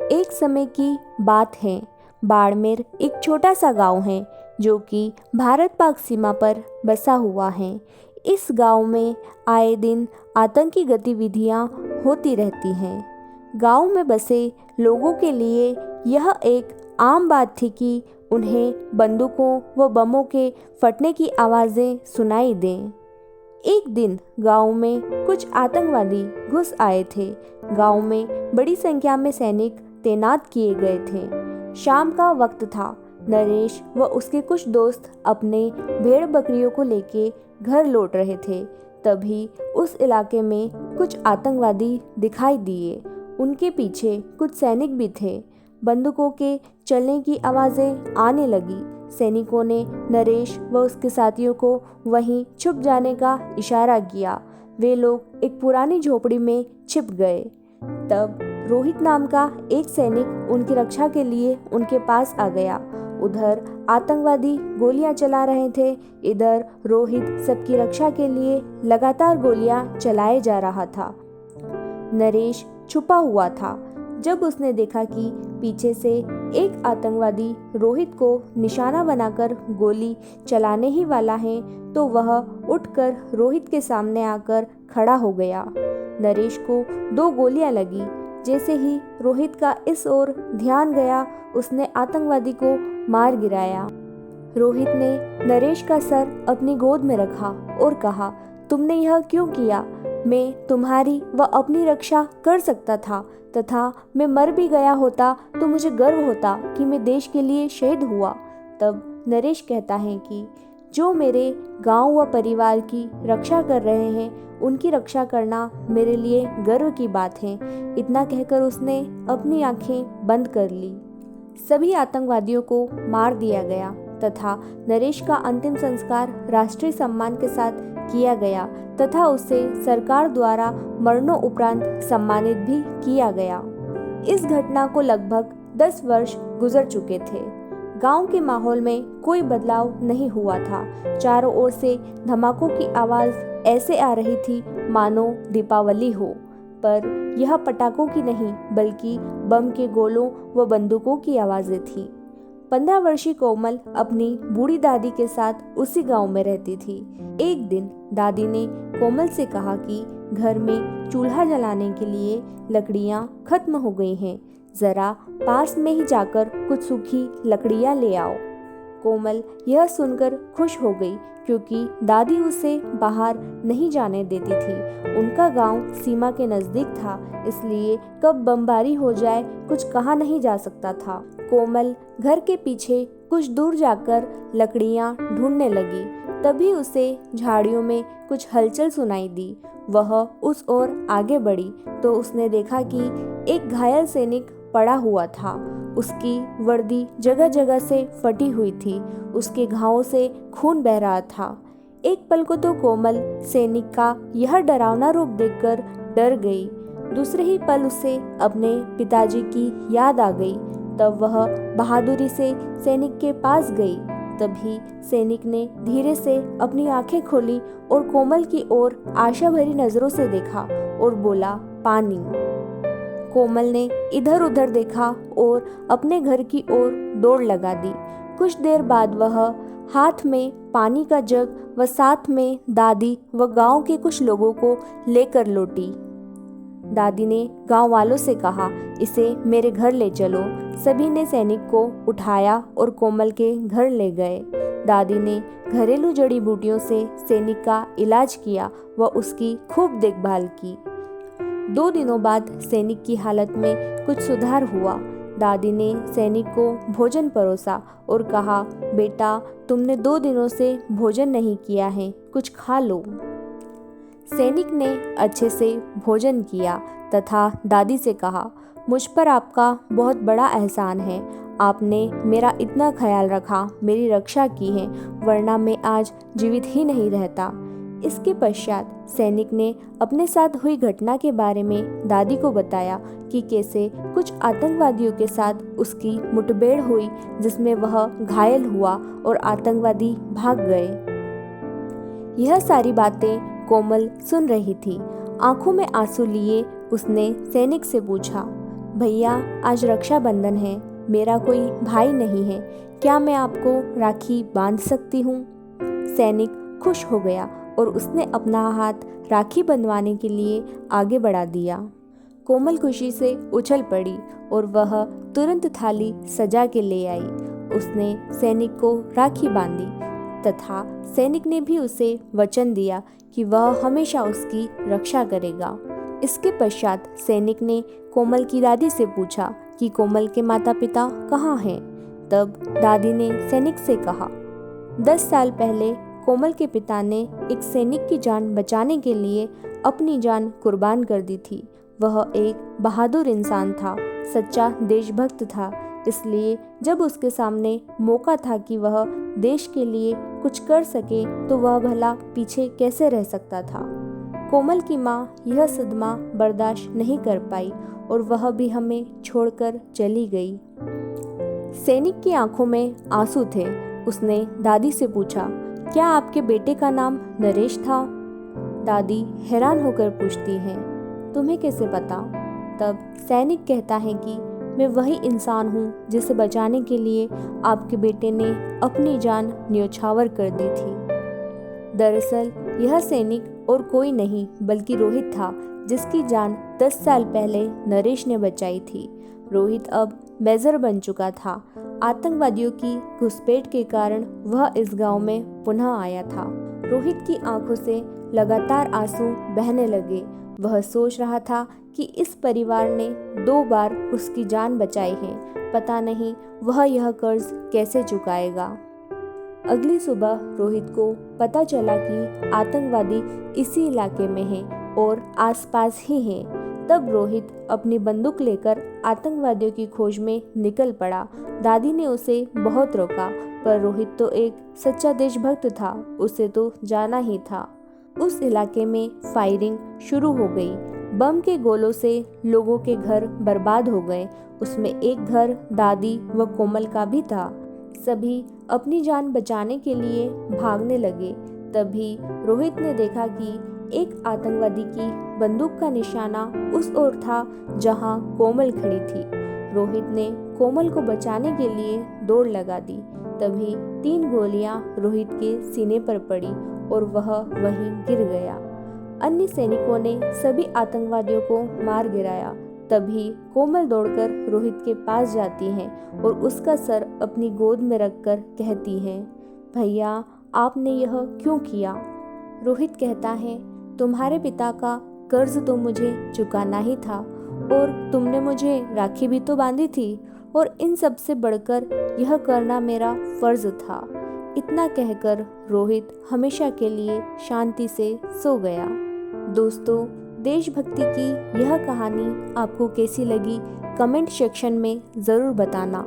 एक समय की बात है। बाड़मेर एक छोटा सा गांव है जो कि भारत पाक सीमा पर बसा हुआ है। इस गांव में आए दिन आतंकी गतिविधियां होती रहती हैं। गांव में बसे लोगों के लिए यह एक आम बात थी कि उन्हें बंदूकों व बमों के फटने की आवाज़ें सुनाई दें। एक दिन गांव में कुछ आतंकवादी घुस आए थे। गांव में बड़ी संख्या में सैनिक तैनात किए गए थे। शाम का वक्त था। नरेश व उसके कुछ दोस्त अपने भेड़ बकरियों को लेके घर लौट रहे थे। तभी उस इलाके में कुछ आतंकवादी दिखाई दिए। उनके पीछे कुछ सैनिक भी थे। बंदूकों के चलने की आवाज़ें आने लगी। सैनिकों ने नरेश व उसके साथियों को वहीं छुप जाने का इशारा किया। वे लोग एक पुरानी झोपड़ी में छिप गए। तब रोहित नाम का एक सैनिक उनकी रक्षा के लिए उनके पास आ गया। उधर आतंकवादी गोलियां चला रहे थे, इधर रोहित सबकी रक्षा के लिए लगातार गोलियां चलाए जा रहा था। नरेश छुपा हुआ था। जब उसने देखा कि पीछे से एक आतंकवादी रोहित को निशाना बनाकर गोली चलाने ही वाला है, तो वह उठकर रोहित के सामने आकर खड़ा हो गया। नरेश को 2 गोलियां लगी। जैसे ही रोहित का इस ओर ध्यान गया, उसने आतंकवादी को मार गिराया। रोहित ने नरेश का सर अपनी गोद में रखा और कहा, तुमने यह क्यों किया? मैं तुम्हारी व अपनी रक्षा कर सकता था तथा मैं मर भी गया होता तो मुझे गर्व होता कि मैं देश के लिए शहीद हुआ। तब नरेश कहता है कि जो मेरे गांव व परिवार की रक्षा कर रहे हैं, उनकी रक्षा करना मेरे लिए गर्व की बात है। इतना कहकर उसने अपनी आंखें बंद कर ली। सभी आतंकवादियों को मार दिया गया तथा नरेश का अंतिम संस्कार राष्ट्रीय सम्मान के साथ किया गया तथा उसे सरकार द्वारा मरणोपरांत सम्मानित भी किया गया। इस घटना को लगभग 10 वर्ष गुजर चुके थे। गांव के माहौल में कोई बदलाव नहीं हुआ था। चारों ओर से धमाकों की आवाज़ ऐसे आ रही थी मानो दीपावली हो, पर यह पटाखों की नहीं बल्कि बम के गोलों व बंदूकों की आवाज़ें थीं। 15 वर्षीय कोमल अपनी बूढ़ी दादी के साथ उसी गांव में रहती थी। एक दिन दादी ने कोमल से कहा कि घर में चूल्हा जलाने के लिए लकड़ियां खत्म हो गई हैं, जरा पास में ही जाकर कुछ सूखी लकड़ियां ले आओ। कोमल यह सुनकर खुश हो गई क्योंकि दादी उसे बाहर नहीं जाने देती थी। उनका गांव सीमा के नज़दीक था, इसलिए कब बमबारी हो जाए कुछ कहा नहीं जा सकता था। कोमल घर के पीछे कुछ दूर जाकर लकड़ियां ढूंढने लगी। तभी उसे झाड़ियों में कुछ हलचल सुनाई दी। वह उस ओर आगे बढ़ी तो उसने देखा कि एक घायल सैनिक पड़ा हुआ था। उसकी वर्दी जगह जगह से फटी हुई थी। उसके घावों से खून बह रहा था। एक पल को तो कोमल सैनिक का यह डरावना रूप देखकर डर गई। दूसरे ही पल उसे अपने पिताजी की याद आ गई। तब वह बहादुरी से सैनिक के पास गई। तभी सैनिक ने धीरे से अपनी आंखें खोली और कोमल की ओर आशा भरी नजरों से देखा और बोला, पानी। कोमल ने इधर उधर देखा और अपने घर की ओर दौड़ लगा दी। कुछ देर बाद वह हाथ में पानी का जग व साथ में दादी व गांव के कुछ लोगों को लेकर लौटी। दादी ने गांव वालों से कहा, इसे मेरे घर ले चलो। सभी ने सैनिक को उठाया और कोमल के घर ले गए। दादी ने घरेलू जड़ी बूटियों से सैनिक का इलाज किया व उसकी खूब देखभाल की। 2 दिनों बाद सैनिक की हालत में कुछ सुधार हुआ। दादी ने सैनिक को भोजन परोसा और कहा, बेटा तुमने 2 दिनों से भोजन नहीं किया है, कुछ खा लो। सैनिक ने अच्छे से भोजन किया तथा दादी से कहा, मुझ पर आपका बहुत बड़ा एहसान है। आपने मेरा इतना ख्याल रखा, मेरी रक्षा की है, वरना मैं आज जीवित ही नहीं रहता। इसके पश्चात सैनिक ने अपने साथ हुई घटना के बारे में दादी को बताया कि कैसे कुछ आतंकवादियों के साथ उसकी मुठभेड़ हुई, जिसमें वह घायल हुआ और आतंकवादी भाग गए। यह सारी बातें कोमल सुन रही थी। आंखों में आंसू लिए उसने सैनिक से पूछा, भैया, आज रक्षाबंधन है, मेरा कोई भाई नहीं है, क्या मैं आपको राखी बांध सकती हूँ? सैनिक खुश हो गया और उसने अपना हाथ राखी बंधवाने के लिए आगे बढ़ा दिया। कोमल खुशी से उछल पड़ी और वह तुरंत थाली सजा के ले आई। उसने सैनिक को राखी बांधी तथा सैनिक ने भी उसे वचन दिया कि वह हमेशा उसकी रक्षा करेगा। इसके पश्चात सैनिक ने कोमल की दादी से पूछा कि कोमल के माता पिता कहाँ हैं? तब दादी ने सैनिक से कहा, 10 साल पहले कोमल के पिता ने एक सैनिक की जान बचाने के लिए अपनी जान कुर्बान कर दी थी। वह एक बहादुर इंसान था, सच्चा देशभक्त था, इसलिए जब उसके सामने मौका था कि वह देश के लिए कुछ कर सके तो वह भला पीछे कैसे रह सकता था। कोमल की माँ यह सदमा बर्दाश्त नहीं कर पाई और वह भी हमें छोड़कर चली गई। सैनिक की आंखों में आंसू थे। उसने दादी से पूछा, क्या आपके बेटे का नाम नरेश था? दादी हैरान होकर पूछती है, तुम्हें कैसे पता? तब सैनिक कहता है कि मैं वही इंसान हूँ जिसे बचाने के लिए आपके बेटे ने अपनी जान न्योछावर कर दी थी। दरअसल यह सैनिक और कोई नहीं बल्कि रोहित था, जिसकी जान 10 साल पहले नरेश ने बचाई थी। रोहित अब मेजर बन चुका था। आतंकवादियों की घुसपैठ के कारण वह इस गांव में पुनः आया था। रोहित की आंखों से लगातार आंसू बहने लगे। वह सोच रहा था कि इस परिवार ने 2 बार उसकी जान बचाई है, पता नहीं वह यह कर्ज कैसे चुकाएगा। अगली सुबह रोहित को पता चला कि आतंकवादी इसी इलाके में हैं और आसपास ही हैं। तब रोहित अपनी बंदूक लेकर आतंकवादियों की खोज में निकल पड़ा। दादी ने उसे बहुत रोका, पर रोहित तो एक सच्चा देशभक्त था, उसे तो जाना ही था। उस इलाके में फायरिंग शुरू हो गई। बम के गोलों से लोगों के घर बर्बाद हो गए। उसमें एक घर दादी व कोमल का भी था। सभी अपनी जान बचाने के लिए भागने लगे। तभी रोहित ने देखा कि एक आतंकवादी की बंदूक का निशाना उस ओर था जहां कोमल खड़ी थी। रोहित ने कोमल को बचाने के लिए दौड़ लगा दी। तभी 3 गोलियां रोहित के सीने पर पड़ी और वह वहीं गिर गया। अन्य सैनिकों ने सभी आतंकवादियों को मार गिराया। तभी कोमल दौड़कर रोहित के पास जाती है और उसका सर अपनी गोद में रखकर कहती है, भैया, आपने यह क्यों किया? रोहित कहता है, तुम्हारे पिता का कर्ज तो मुझे चुकाना ही था और तुमने मुझे राखी भी तो बांधी थी और इन सब से बढ़कर यह करना मेरा फर्ज था। इतना कहकर रोहित हमेशा के लिए शांति से सो गया। दोस्तों, देशभक्ति की यह कहानी आपको कैसी लगी कमेंट सेक्शन में ज़रूर बताना।